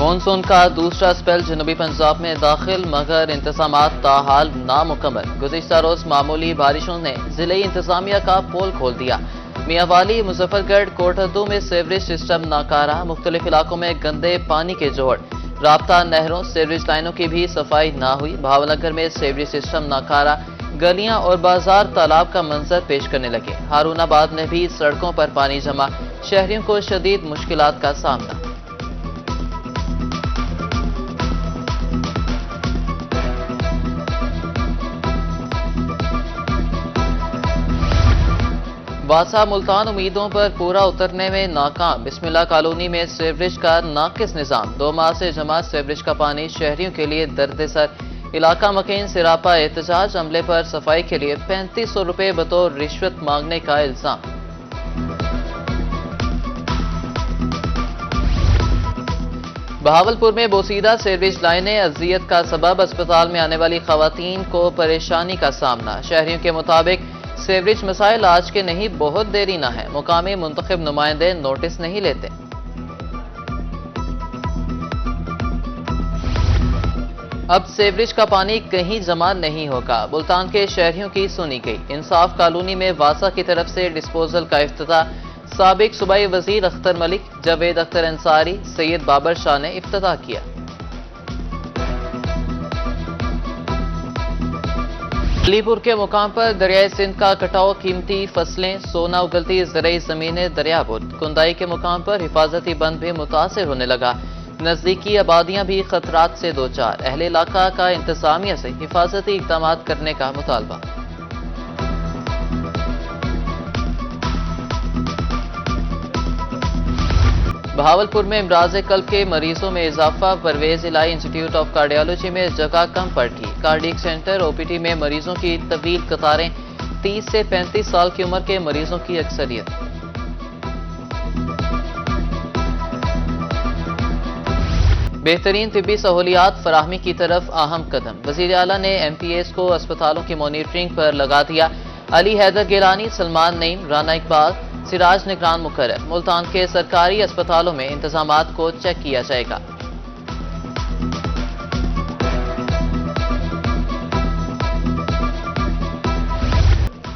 Monsoon کا دوسرا spell جنوبی پنجاب میں داخل مگر انتظامات تاحال نامکمل۔ گزشتہ روز معمولی بارشوں نے ضلعی انتظامیہ کا پول کھول دیا۔ میاں والی، مظفر گڑھ، کوٹھدو میں سیوریج سسٹم ناکارہ، مختلف علاقوں میں گندے پانی کے جوڑ، رابطہ نہروں سیوریج لائنوں کی بھی صفائی نہ ہوئی۔ بھاول نگر میں سیوریج سسٹم ناکارہ، گلیاں اور بازار تالاب کا منظر پیش کرنے لگے۔ ہارون آباد میں بھی سڑکوں پر پانی جمع، شہریوں کو شدید مشکلات کا سامنا۔ واسا ملتان امیدوں پر پورا اترنے میں ناکام۔ بسم اللہ کالونی میں سیوریج کا ناقص نظام، 2 ماہ سے جمع سیوریج کا پانی شہریوں کے لیے درد سر۔ علاقہ مکین سراپا احتجاج، عملے پر صفائی کے لیے 3500 روپے بطور رشوت مانگنے کا الزام۔ بہاولپور میں بوسیدہ سیوریج لائنیں اذیت کا سبب، اسپتال میں آنے والی خواتین کو پریشانی کا سامنا۔ شہریوں کے مطابق سیوریج مسائل آج کے نہیں، بہت دیری نہ ہے، مقامی منتخب نمائندے نوٹس نہیں لیتے۔ اب سیوریج کا پانی کہیں جمع نہیں ہوگا، ملتان کے شہریوں کی سنی گئی۔ انصاف کالونی میں واسا کی طرف سے ڈسپوزل کا افتتاح، سابق صوبائی وزیر اختر ملک، جاوید اختر انصاری، سید بابر شاہ نے افتتاح کیا۔ علی پور کے مقام پر دریائے سندھ کا کٹاؤ، قیمتی فصلیں سونا اگلتی زرعی زمینیں دریابود۔ کندائی کے مقام پر حفاظتی بند بھی متاثر ہونے لگا، نزدیکی آبادیاں بھی خطرات سے دوچار۔ اہل علاقہ کا انتظامیہ سے حفاظتی اقدامات کرنے کا مطالبہ۔ بہاولپور میں امراض قلب کے مریضوں میں اضافہ، پرویز الہی انسٹیٹیوٹ آف کارڈیالوجی میں جگہ کم پڑ گئی۔ کارڈیک سینٹر او پی ٹی میں مریضوں کی طویل قطاریں، 30 سے 35 سال کی عمر کے مریضوں کی اکثریت۔ بہترین طبی سہولیات فراہمی کی طرف اہم قدم، وزیر اعلیٰ نے ایم پی ایس کو اسپتالوں کی مانیٹرنگ پر لگا دیا۔ علی حیدر گیلانی، سلمان نعیم، رانا اقبال، سراج نگران مقرر۔ ملتان کے سرکاری اسپتالوں میں انتظامات کو چیک کیا جائے گا۔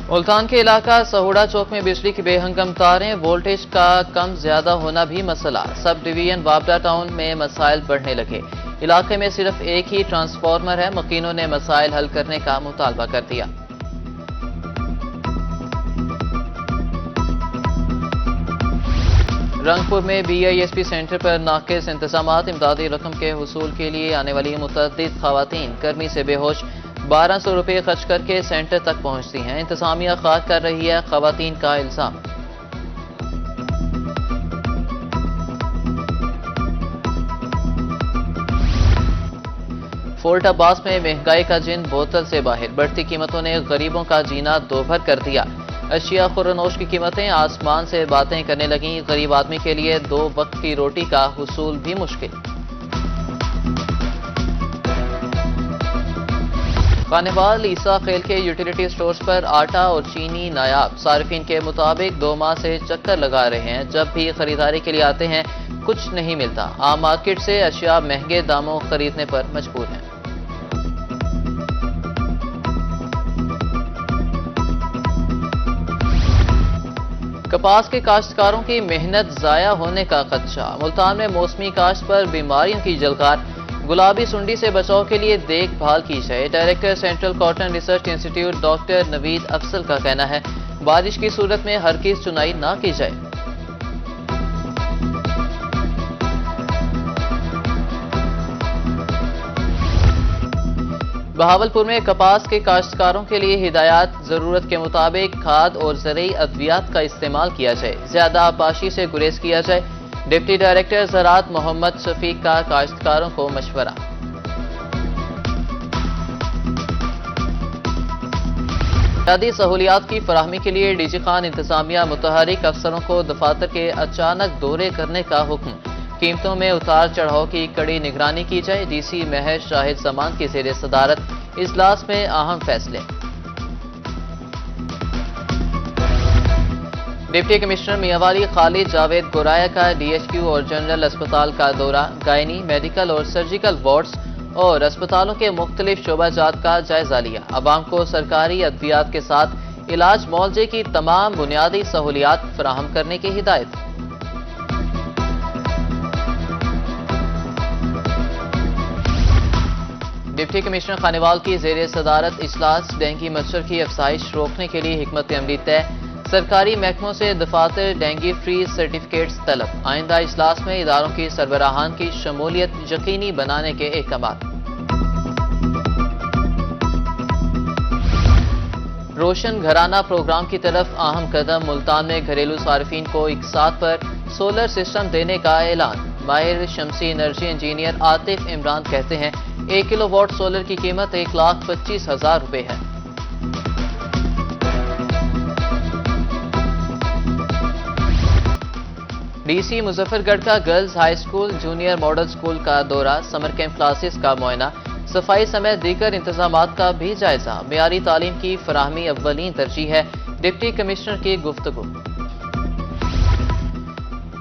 ملتان کے علاقہ سہوڑا چوک میں بجلی کی بے ہنگم تاریں، وولٹیج کا کم زیادہ ہونا بھی مسئلہ۔ سب ڈویژن وابڈا ٹاؤن میں مسائل بڑھنے لگے، علاقے میں صرف ایک ہی ٹرانسفارمر ہے، مکینوں نے مسائل حل کرنے کا مطالبہ کر دیا۔ رنگپور میں B I S P centre پر ناقص انتظامات، امدادی رقم کے حصول کے لیے آنے والی متعدد خواتین گرمی سے بے ہوش، 1200 روپے خرچ کر کے سینٹر تک پہنچتی ہیں، انتظامیہ خاک کر رہی ہے، خواتین کا الزام۔ فورٹ عباس میں مہنگائی کا جن بوتل سے باہر، بڑھتی قیمتوں نے غریبوں کا جینا دوبھر کر دیا۔ اشیاء خورنوش کی قیمتیں آسمان سے باتیں کرنے لگیں، غریب آدمی کے لیے 2 وقت کی روٹی کا حصول بھی مشکل۔ خانیوال عیسیٰ خیل کے یوٹیلیٹی سٹورز پر آٹا اور چینی نایاب، صارفین کے مطابق 2 ماہ سے چکر لگا رہے ہیں، جب بھی خریداری کے لیے آتے ہیں کچھ نہیں ملتا، عام مارکیٹ سے اشیاء مہنگے داموں خریدنے پر مجبور ہیں۔ کپاس کے کاشتکاروں کی محنت ضائع ہونے کا خدشہ، ملتان میں موسمی کاشت پر بیماریوں کی جلکار، گلابی سنڈی سے بچاؤ کے لیے دیکھ بھال کی جائے۔ Director central cotton research institute doctor Naveed Afzal کا کہنا ہے، بارش کی صورت میں ہرگز چنائی نہ کی جائے۔ بہاولپور میں کپاس کے کاشتکاروں کے لیے ہدایات، ضرورت کے مطابق کھاد اور زرعی ادویات کا استعمال کیا جائے، زیادہ آبپاشی سے گریز کیا جائے۔ ڈپٹی ڈائریکٹر زراعت محمد شفیق کا کاشتکاروں کو مشورہ۔ بنیادی سہولیات کی فراہمی کے لیے ڈی جی خان انتظامیہ متحرک افسروں کو دفاتر کے اچانک دورے کرنے کا حکم، قیمتوں میں اتار چڑھاؤ کی کڑی نگرانی کی جائے۔ ڈی سی مہر شاہد زمان کی زیر صدارت اجلاس میں اہم فیصلے۔ ڈپٹی کمشنر میاں خالد جاوید گورایا کا DHQ اور جنرل اسپتال کا دورہ، گائنی، میڈیکل اور سرجیکل وارڈز اور اسپتالوں کے مختلف شعبہ جات کا جائزہ لیا۔ عوام کو سرکاری ادویات کے ساتھ علاج معالجے کی تمام بنیادی سہولیات فراہم کرنے کی ہدایت۔ ڈپٹی کمشنر خانیوال کی زیر صدارت اجلاس، ڈینگی مچھر کی افزائش روکنے کے لیے حکمت عملی طے، سرکاری محکموں سے دفاتر ڈینگی فری سرٹیفکیٹس طلب، آئندہ اجلاس میں اداروں کی سربراہان کی شمولیت یقینی بنانے کے احکامات۔ روشن گھرانہ پروگرام کی طرف اہم قدم، ملتان میں گھریلو صارفین کو ایک ساتھ پر سولر سسٹم دینے کا اعلان۔ ماہر شمسی انرجی انجینئر عاطف عمران کہتے ہیں 1 کلو واٹ سولر کی قیمت 1,25,000 روپے ہے۔ DC مظفر گڑھ کا girls high school junior model school کا دورہ، سمر کیمپ کلاسز کا معائنہ، صفائی سمیت دیگر انتظامات کا بھی جائزہ۔ معیاری تعلیم کی فراہمی اولین ترجیح ہے، ڈپٹی کمشنر کی گفتگو۔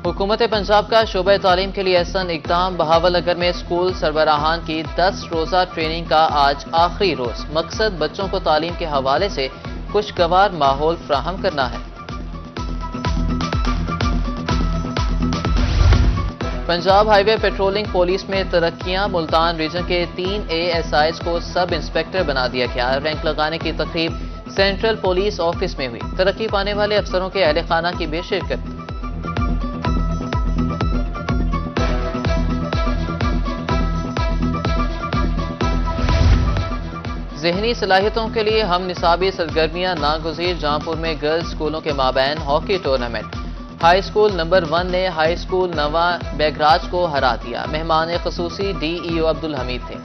حکومت پنجاب کا شعبہ تعلیم کے لیے احسن اقدام، بہاول نگر میں اسکول سربراہان کی 10 روزہ ٹریننگ کا آج آخری روز، مقصد بچوں کو تعلیم کے حوالے سے خوشگوار ماحول فراہم کرنا ہے۔ پنجاب ہائی وے پیٹرولنگ پولیس میں ترقیاں، ملتان ریجن کے 3 ASIs کو سب انسپیکٹر بنا دیا گیا۔ رینک لگانے کی تقریب سینٹرل پولیس آفس میں ہوئی، ترقی پانے والے افسروں کے اہل خانہ کی بھی شرکت۔ ذہنی صلاحیتوں کے لیے ہم نصابی سرگرمیاں ناگزیر، جہاں پور میں گرلز اسکولوں کے مابین hockey tournament, high school number 1 نے ہائی اسکول نواں بیگراج کو ہرا دیا، مہمان خصوصی DEO عبدالحمید تھے۔